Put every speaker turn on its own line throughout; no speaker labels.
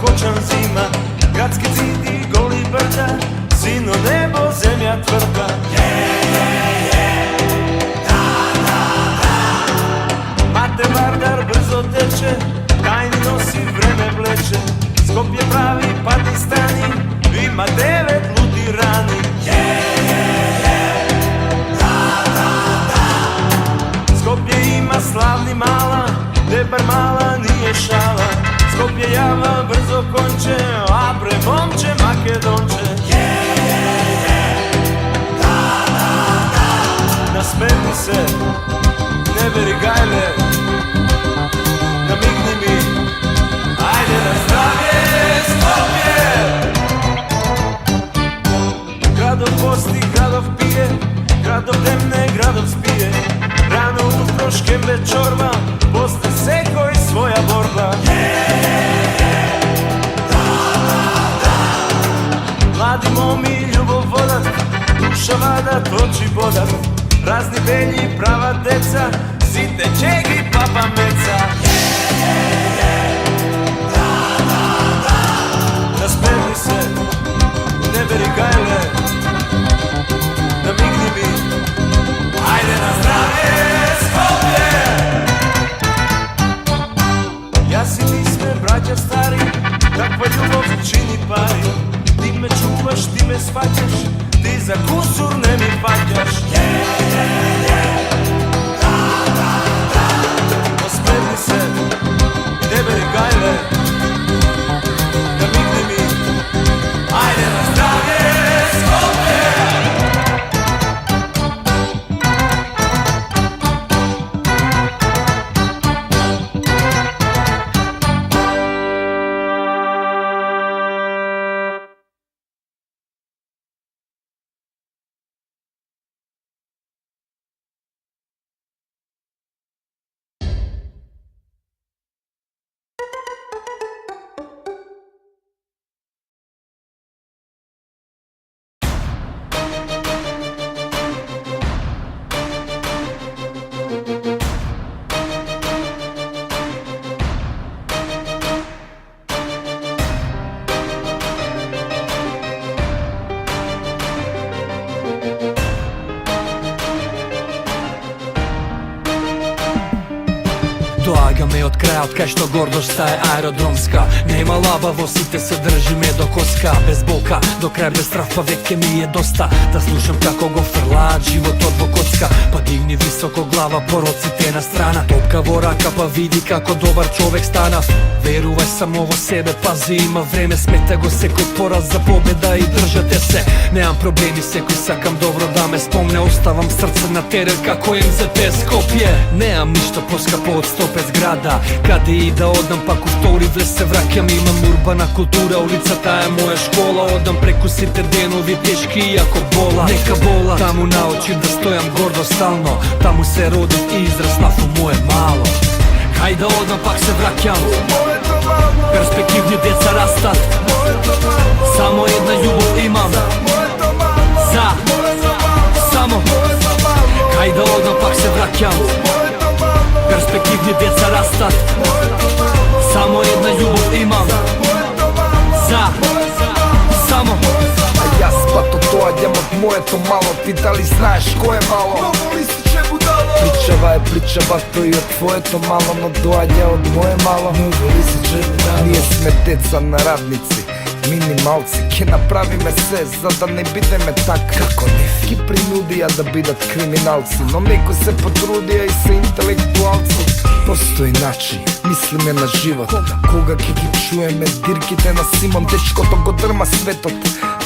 kočan zima, gradski zid i goli brda, sino nebo, zemlja tvrda. Mate Vardar brzo teče, tajni nosi vreme vleče, Skopje pravi Pakistani, ima 9 ludi rani. Skopje ima slavni mala, Debar mala nije šala, Skopje java brzo konče, a bre momče Makedonče. Nasmeni se, ne beri gajle, namigni mi, ajde na zdravje Skopje. Gradov posti, gradov pije, gradov temne, gradov spije, rano utro škembe čorba, posle seko i svoja borba. Mladi momi ljubov vodat, duša vadat, oči bodat, razni belji, prava deca, site čegi, papa meca. Nasmeni se, ne beri gajle, namigni mi, ajde na zdravje Skopje. Ja si ti sme, braća stari, takva ljubav čini pari, ti me čuvaš, ti me shvaćaš, ti za kusur ne mi paćaš. Osmeni se, ne beri gajle, namigni mi, ajde na zdravje Skopje.
Doaga me od kraja, od kaj što gordost staje aerodromska. Nema labavosite se drži me do koska, bez boka, do kraja bez strah pa veke mi je dosta. Da slušam kako go frla, život odvokocka, pa digni visoko glava, porocite na strana. Topka voraka pa vidi kako dobar čovek stana. Veruvaj sam ovo sebe, pazi ima vreme, smeta go se kod poraz za pobjeda i držate se. Nemam problemi se koji sakam dobro da me spomne, ostavam srce na teren kako MZT Skopje. Nemam ništa poskapo od 105 zgrada, kada i da odam pa kuftori vle se vrakjam. Imam urbana kultura, ulica ta je moja škola, odam preko site denovi teški iako bola. Neka bola, tamo na oči da stojam gordo stalno, tamo se rodim i izraz nafu moje malo. Hajde odam pak se vrakjam, perspektivni djeca rastat, samo jedna ljubav imam, za, samo. Hajde odam pak se vrakjam, perspektivni djeca rastat, samo jedna ljubav imam, za, samo.
A ja spato dođem od moje to malo, ti da li znaš ko je malo? Pričava je pričava, to i od tvoje to malo, no dođe od moje malo. Nije sme deca na radnici, minimalci, ke napravi me sve, za da ne bide me tak. Kako ne? Ki prinudija da bidat kriminalci, no neko se potrudija i se intelektualci. Postoji način, mislim je na život, koga kiki čuje me, dirkite na Simon, dečko to go drma svetot.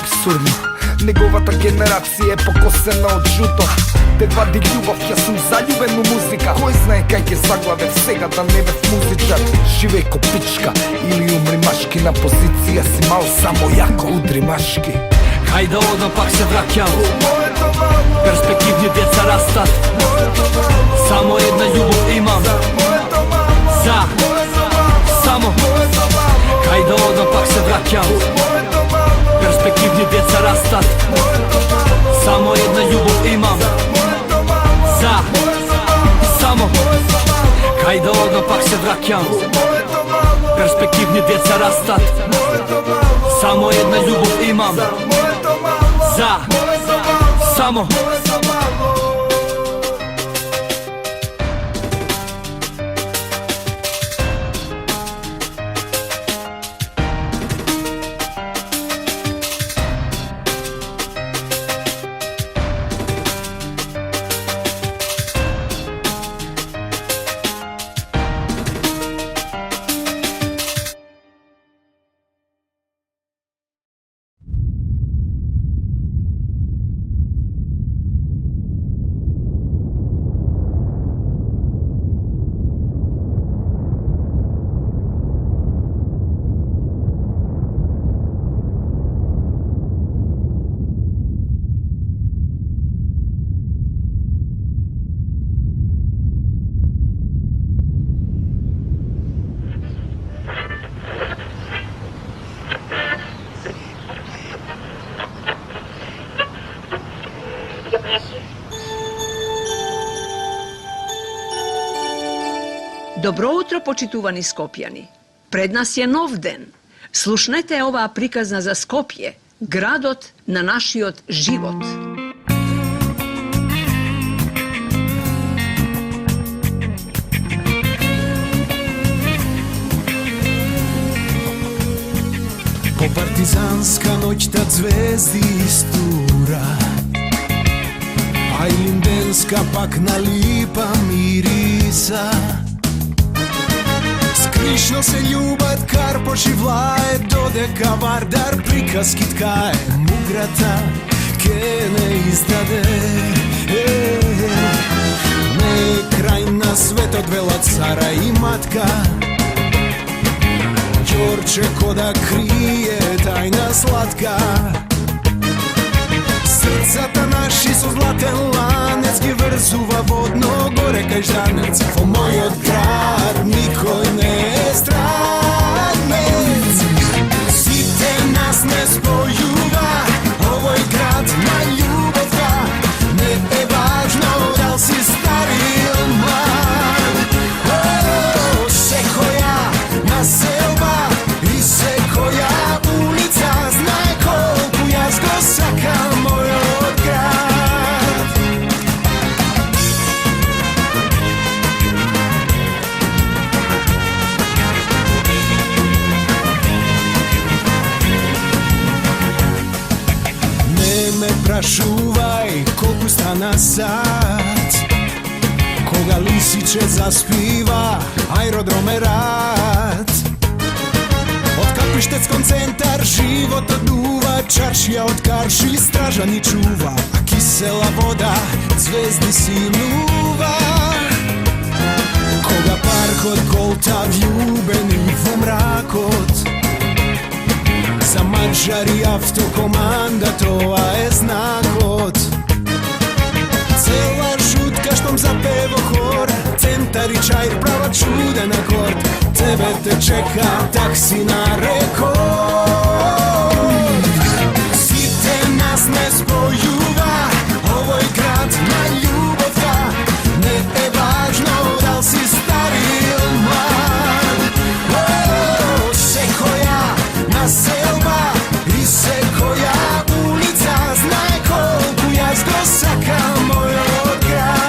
Absurdno, negovata generacija je pokosena od žuto. Te vadi ljubav, ja sam zaljuben u muzika, koji znaje kaj je zaglave vsega da ne već muzičar. Žive ko pička ili umri maški, na pozicija si mal samo jako udri maški.
Hajde odam pak se vrakjam, perspektivni djeca rastat, samo jedna ljubav imam, za, samo. Hajde odam pak se vrakjam, perspektivni djeca rastat, samo jedna ljubav imam, za, samo. Hajde odam pak se vrakjam, perspektivni перспективни деца растат. Само една љубов имам за само
Dobro utro, počituvani Skopjani. Pred nas je nov den. Slušnete ova prikazna za Skopje, gradot na našiot život.
По партизанска ноќ тад звезди истура, а и линденска пак на липа мириса. Скришно се љубат Карпош и Влае, додека Вардар приказки ткае, муграта ке не издаде. Не е крај на светот, велат цара и матка, Ѓорче кода крие тајна сладка. Срцата наши со златен ланец ги врзува водно горе кај Жданец. Во мојот град никој не е странец. Сите нас не спојува овој град на љубовта. Не е важно дал си стар или млад. Секоја населба и секоја улица знае колку јас го сакам мојот град. Не ме прашувај колку стана сат, кога лисиче заспива аеродром е рад. Од Капиштец кон центар животот дува, чаршија од карши стража ни чува, а кисела вода звезди синува. Кога паркот голта вљубени во мракот, за маđари автокоманда тоа е знакот. Цела шутка штом запево хор, центар и чај права чуден акорд. Тебе те чека такси на рекорд. Сите нас не спојува овој град на љубовта. Не е важно дал си стар или млад. Секоја населба и секоја улица знае колку јас го сакам мојот град.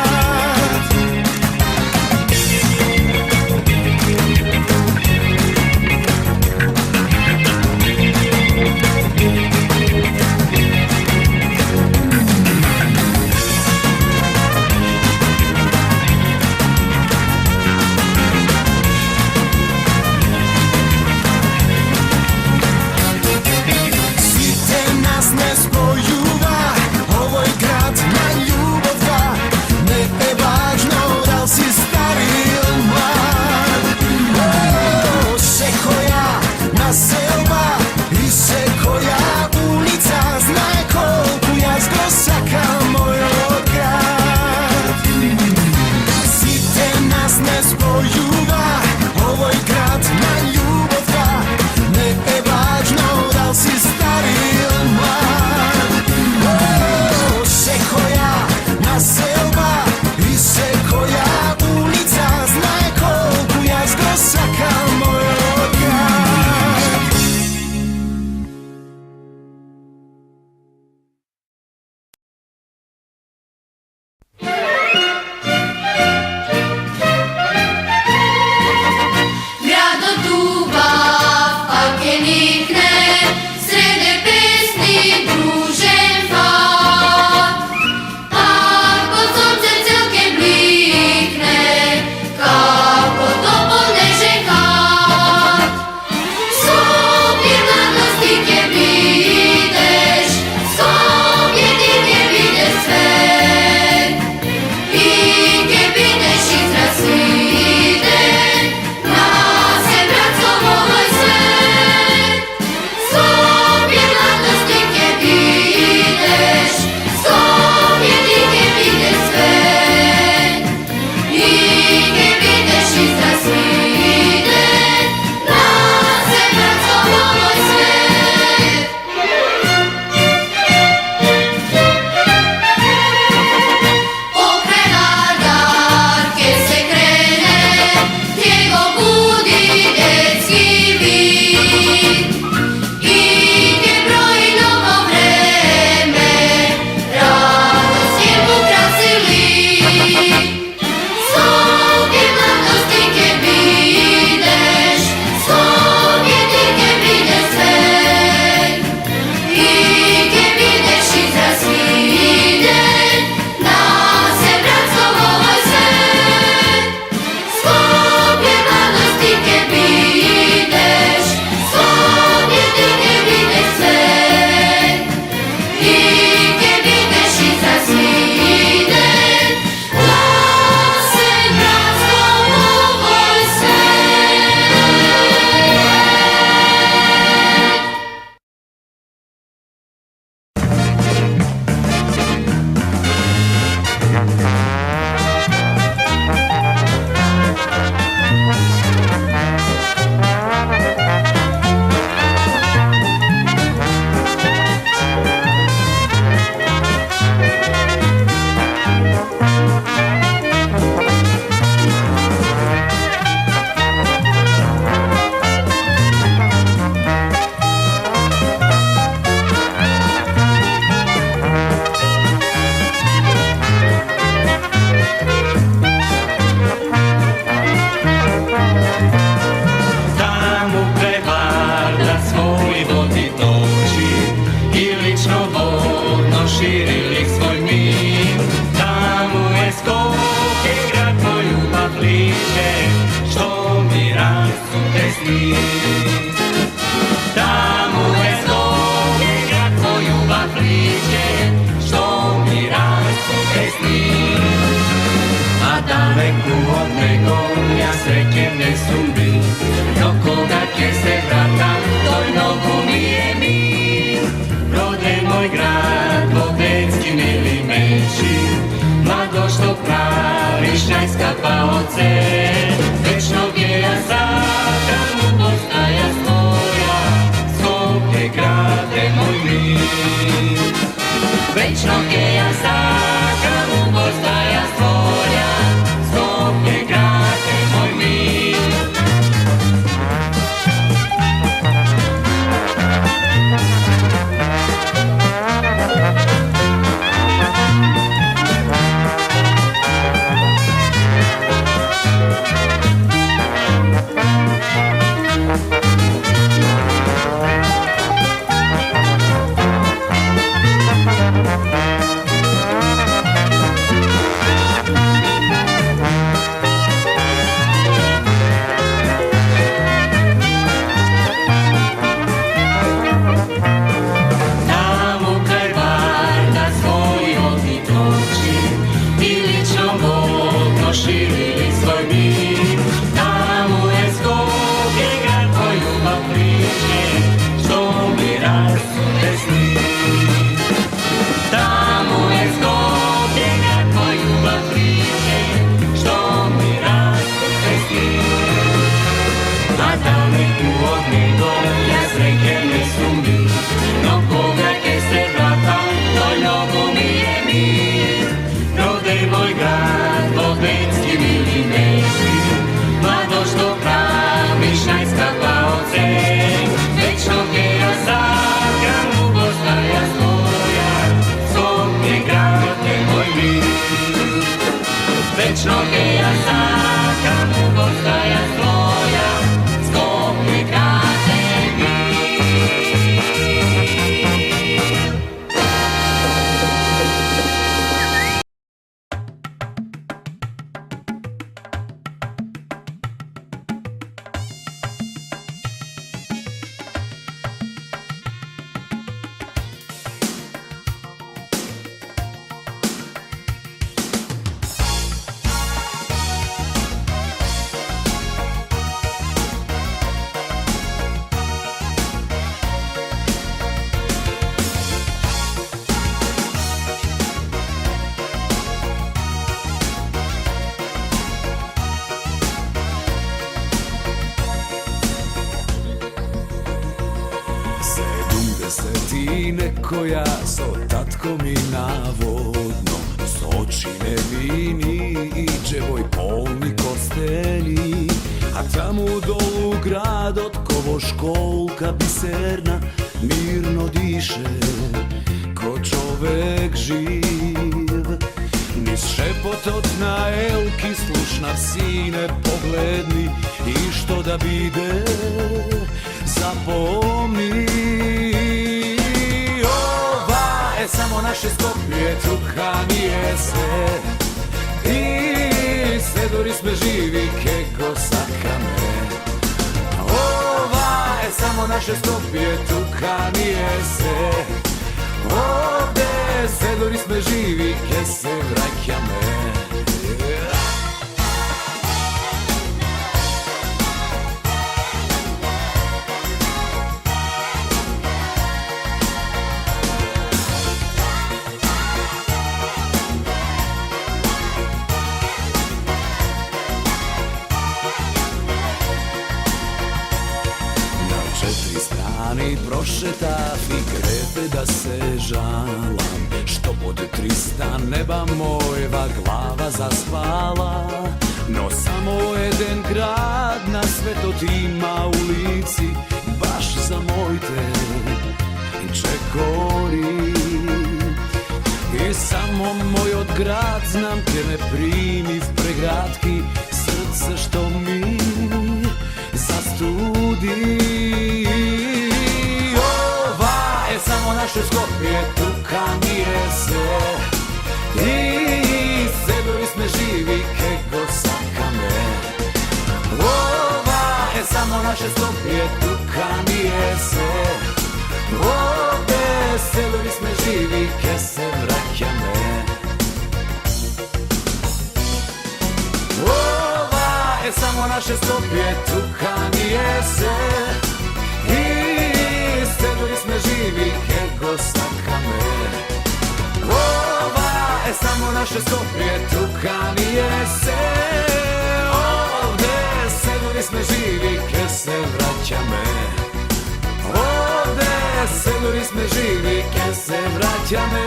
svoj vodi toči i lično vodno širili svoj mir. Tamo je Skopje, grad moj ljubav liče, što mi rasute sni. Tamo je Skopje, grad moj ljubav liče, što mi rasute sni. A daleko od nego ja srećem ne sumbi, do koga će se vrata, toj nogu mi je mir. Rode moj grad, Bodenski mili meči, mlado što praviš najskapa oce, večnog je ja sakram u postaja svoja, Skopje grade moj mir. Večnog je ja sakram u postaja svoja, Skopje grade moj mir. Širili svoj mir, tamo je Skopje, grad moj ljubav priče, što mi rasute sni. Tamo je Skopje, grad moj ljubav priče, što mi rasute sni. A daleko od nego ja srećem ne sumbi, no koga će se vrata, toj nogu mi je mir. Rode moj grad, Bodenski mili meči, mlado što praviš najskapa oce, večnog je ja sakram u postaja svoja, Skopje grade moj mir. Večnog je ja sakram u postaja svoja, Skopje grade mir.
Koja so tatkom i navodno, s oči nevini i dževoj polni kosteni, a tamo dolu grad od kovo školka biserna mirno diše ko čovek živ. Niz šepot od na elki slušna sine pogledni i što da bide zapomni. Samo naše Skopje, Trukanje se i sedori sme živi keko sakame. Ova je samo naše Skopje, Trukanje se, ovde sedori sme živi ke se vraćame. Prošetaf i krete da se žalam, što pod 300 neba mojeva glava zaspala. No samo jedan grad na svetotima ulici, baš za moj te čekori. I samo moj od grad znam gdje me primi v pregradki, srce što mi zastudi.
naše Skopje, tuka mi je se. I sedeli sme živi, kego sakame. Ova je samo naše Skopje, tuka mi je se. Ovde sedeli sme živi, ke se vraćame. Ova je samo naše Skopje, tuka mi je se. I sedeli sme živi, kego sakame. Ova je samo naše Skopje, tuka mi je se. Ovde sedeli sme živi, ke se vraćame. Ovde sedeli sme živi, ke se vraćame.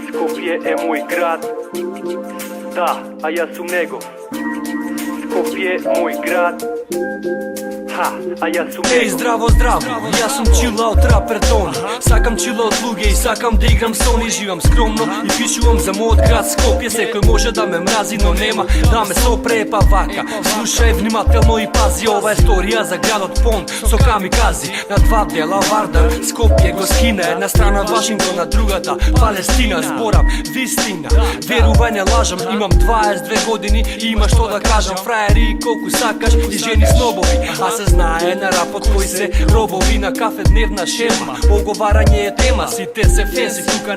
Skopje je moj grad, da, a ja sam njegov. Skopje je moj grad, ha, a ja sam
Ej,
njegov.
zdravo, zdravo, ja sam chillao traper Toni. Sakam chillao od sluge i sakam da igram Sony. Živam skromno i pišuvam za mod grad Skopje. Se koji može da me mrazi, no nema da me sopre pa vaka. Slušaj vнимателно i pazi, ova je storija za grad od Pond. So kamikazi, na dva dela Vardar, Skopje go skine. Jedna strana Washingtona, drugata Palestina. Zboram vistina, veruvaj ne lažem. Imam 22 godini i ima što da kažem. Frajeri koliko sakaš i ženi snobovi. A se znaje na rap od koji se robovi. Na kafe dnevna šema, ogovaranje je tema. Si te se fancy, tuka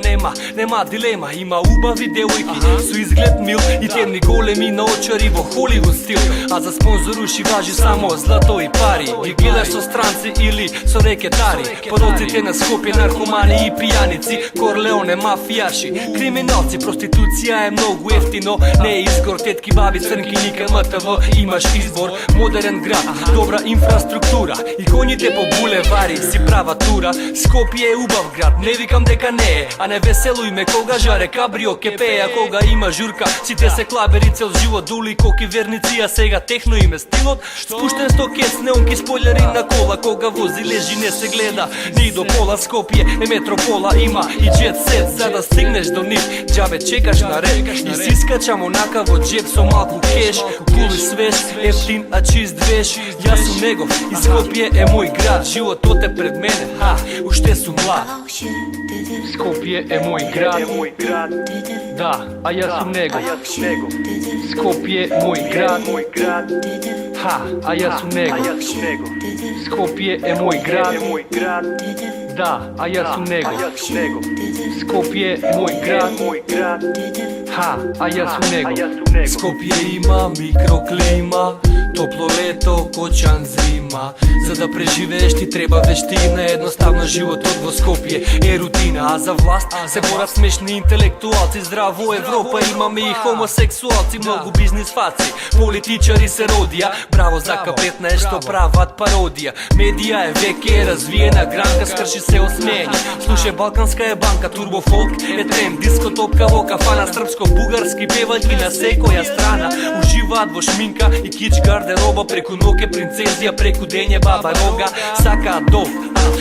nema dilema. Ima ubavi devojki, su izgled mil i temni golemi na očarivo Hollywood stil. A za sponzoruši važi samo zlato i pari. I gledaš so stranci ili so reketari. Porodite na Skopje narkomani i pijanici, Corleone, mafijaši, kriminalci. Prostitucija je mnogo jeftino, ne izgor. Tetki, babi, crnki, nikad MTV, imaš izbor. Modern grad, dobra infrastruktura i konjite po bulevari, si prava tura. Skopje je ubav grad, ne vikam deka ne, a ne veseluj me koga žare kabrio kepeja, koga ima žurka. Site se klaberi cel život, duli koki vernici, a sega tehno ime stilot. Spušten stokec, neonki spoileri na kola, koga vozi leži ne se gleda ni do pola. Skopje je metropola, ima i jet set, sada stigneš do njih, džabe čekaš na red. I siskačamo nakavo džep so malku keš, cool i sveš, eftin a čist veš. Ja sam njegov i Skopje je moj grad, život ote pred mene, ha, ušte su mlad. Skopje je moj grad, da, a ja sam njegov. Skopje je moj grad, ha, a ja sam njegov. Skopje je moj grad, da, a ja sam njegov. Skopje je moj grad, ha, a ja sam njegov. Skopje ima mikroklima, toplo leto, kočan zima. Za da preživeš ti treba veština, jednostavno život odvo Skopje je rutina. A za vlast se bora smešni intelektualci, zdravo Evropa, imame i homoseksualci, mnogo biznis faci, političari se rodija. Bravo za K15 što pravat parodija. Medija je veke razvijena granka, skrši se osmijenje. Slušaj, balkanska je banka, turbo folk je trend, disko topka voka, fana srpsko-bugarski pevaljki na sekoja strana. Uživa dvo šminka i kič garderoba, preko noke princezija, preko denje baba roga. Saka dov,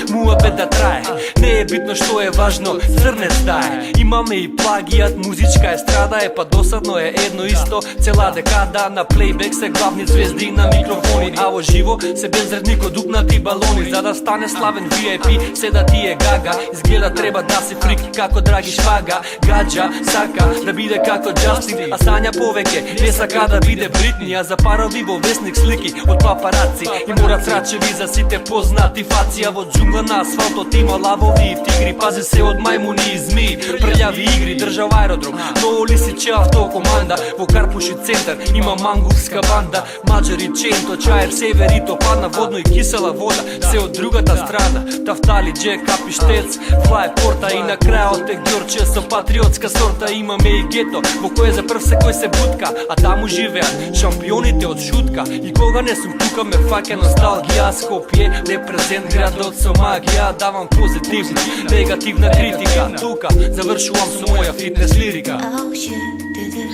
muabet da traje, ne je bitno što je važno, crnec daje. Imame i plagijat, muzička estrada je pa dosadno je jedno isto. Cela dekada na playback se glavni zvezdi na mikrofoni, a ovo živo se bezredni ko dupnati baloni. Zada stane slaven VIP, seda ti je gaga, izgleda treba da si frik kako dragi špaga. Gađa, saka, da bide kako Justin, a sanja poveke, ne saka da bide Britney. A za parodivo vesnik sliki od paparaci i mora tračevi za site poznati faci. A od džungla na asfalto tima lavovi i tigri, pazi se od majmuni i zmiji, prljavi igri, držav aerodrom, Novo Lisiće autokomanda. Vo Karpuši centar ima mangurska banda, Mađari, Čento, Čajer, Sever i to padna vodno i kisela voda se od drugata strana. Taftali, Jack, Kapištec, Fly Porta i na kraja od tek Đorče so patriotska sorta. Imame i geto, vo koje za prv se koji se butka, a tamo žive šampionite od šutka. I koga ne sum tuka me fake nostalgija, Skopje, reprezent grad od so magija. Davam pozitivna, negativna kritika, tuka, završu Islam su moja fitness lirika.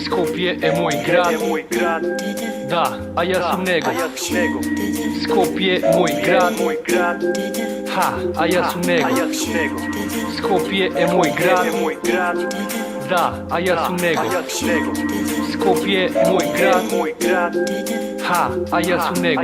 Skopje je moj grad, da, a ja sam nego. Skopje moj grad, ha, a ja sam nego. Skopje je moj grad, da, a ja sam nego. Skopje moj grad, ha, a ja sam nego.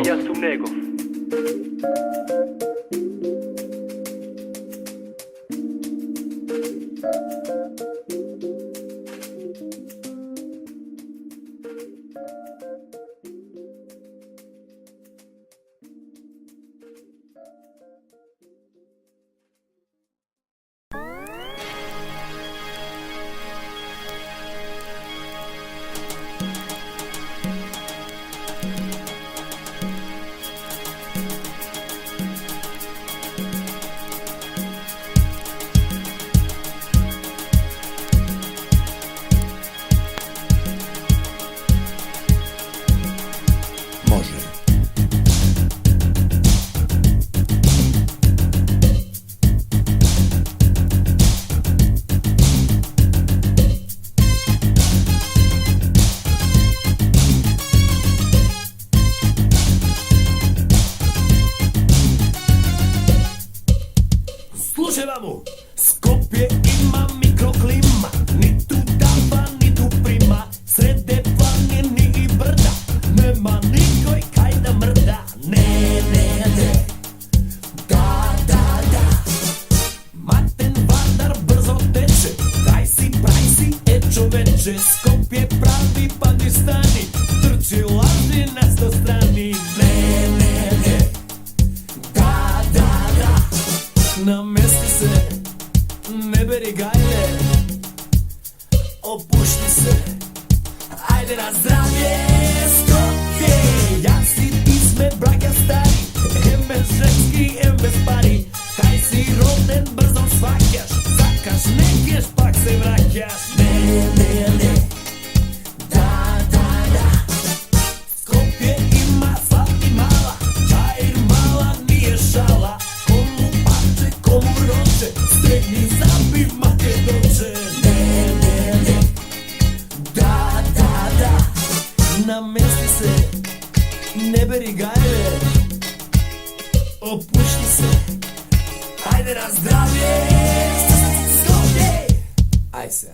Slušaj vamo, Skopje ima mikroklima, ni tu dava, ni tu prima, srede planine i brda, nema nikoj kaj da mrda, ne, da, Maten Vardar brzo teče, daj si, e čoveče, Skopje pravi Pakistani, trči laži na 100 strani, ne, da, namesti se, ne beri gajle, opušti se, ajde na zdravlje, Skopje, ja si pisme braga stari, em bez ženski, em bez pari, kaj si roden brzo svakaš, zakaš nekeš pak se vraćaš, ne, da, Skopje ima slatki mala, čajir mala nije šala, komu roče, stegni zabi make doče, ne, da, namesti se, ne beri gajle, opušti se, ajde na zdravlje, Skopje, aj se.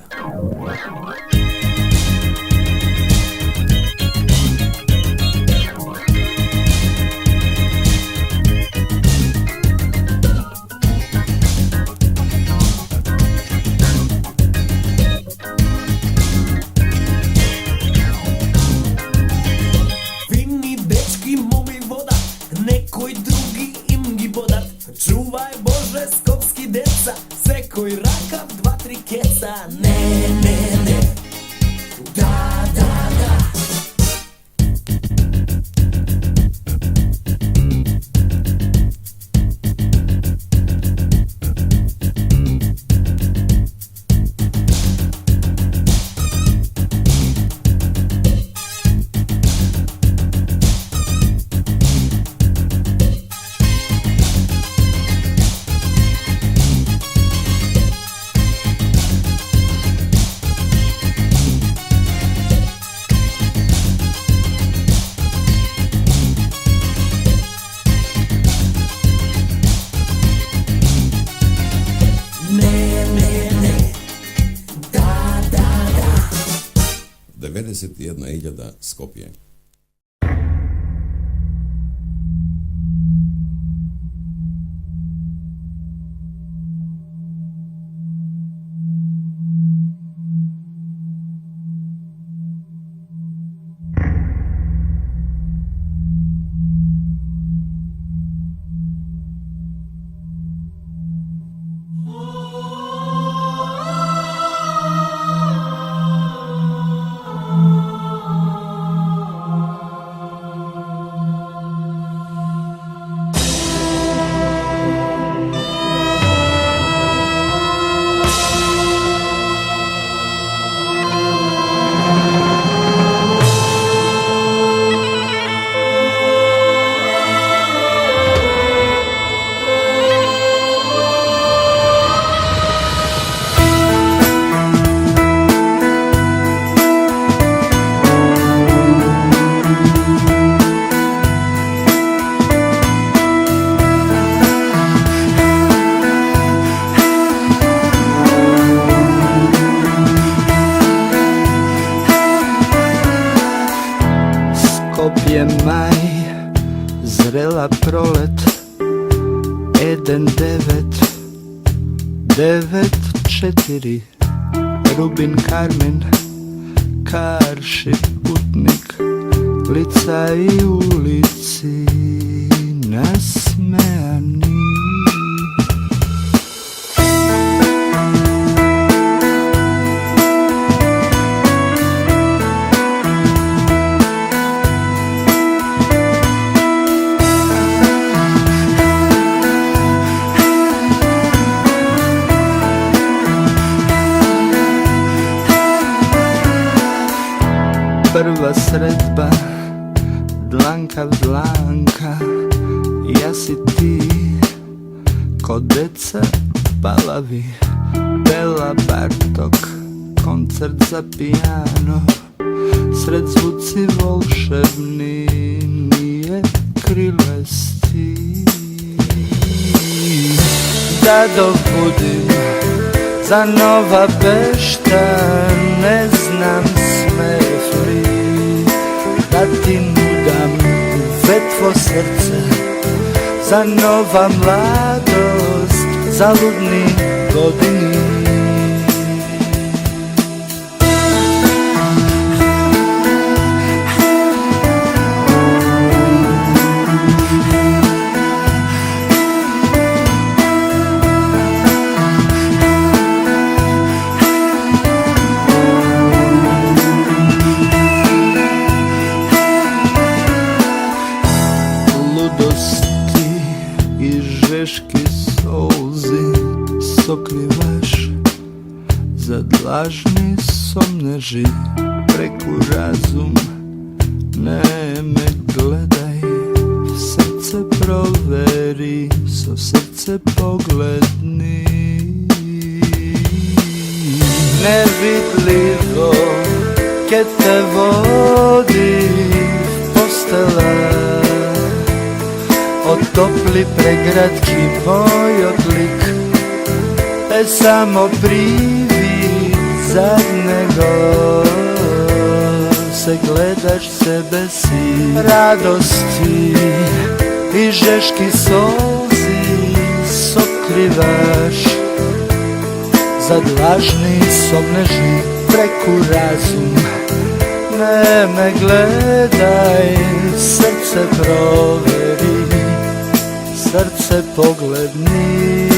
Čuvaj Bože skopski deca, sekoj rakav 2-3 keca, ne, da,
da. 91.000 Skopje.
je maj, zrela prolet, Eden 994, Rubin Karmen, Karši putnik, lica i ulici nasmejani. Prva sredba, dlanka v dlanka, ja si ti, ko deca palavi, Bela Bartok, koncert za pijano, sred zvuci volšebni, nije krilesti. Da dobudim za Nova Bešta, ne znam smef li da ti nudam vetvo srce, za nova mladost, za ludni godini. Žeški solzi sokrivaš, zadlažni somneži, preku razum ne me gledaj, srce proveri, so srce pogledni. Nevidljivo ke te vodi postela, otopli pregradki moj odlik, samo privid zadnjego, se gledaš sebe si, radosti i žeški solzi sokrivaš, zadlažni somneži, preku razum ne me gledaj, srce proveri, srce pogledni.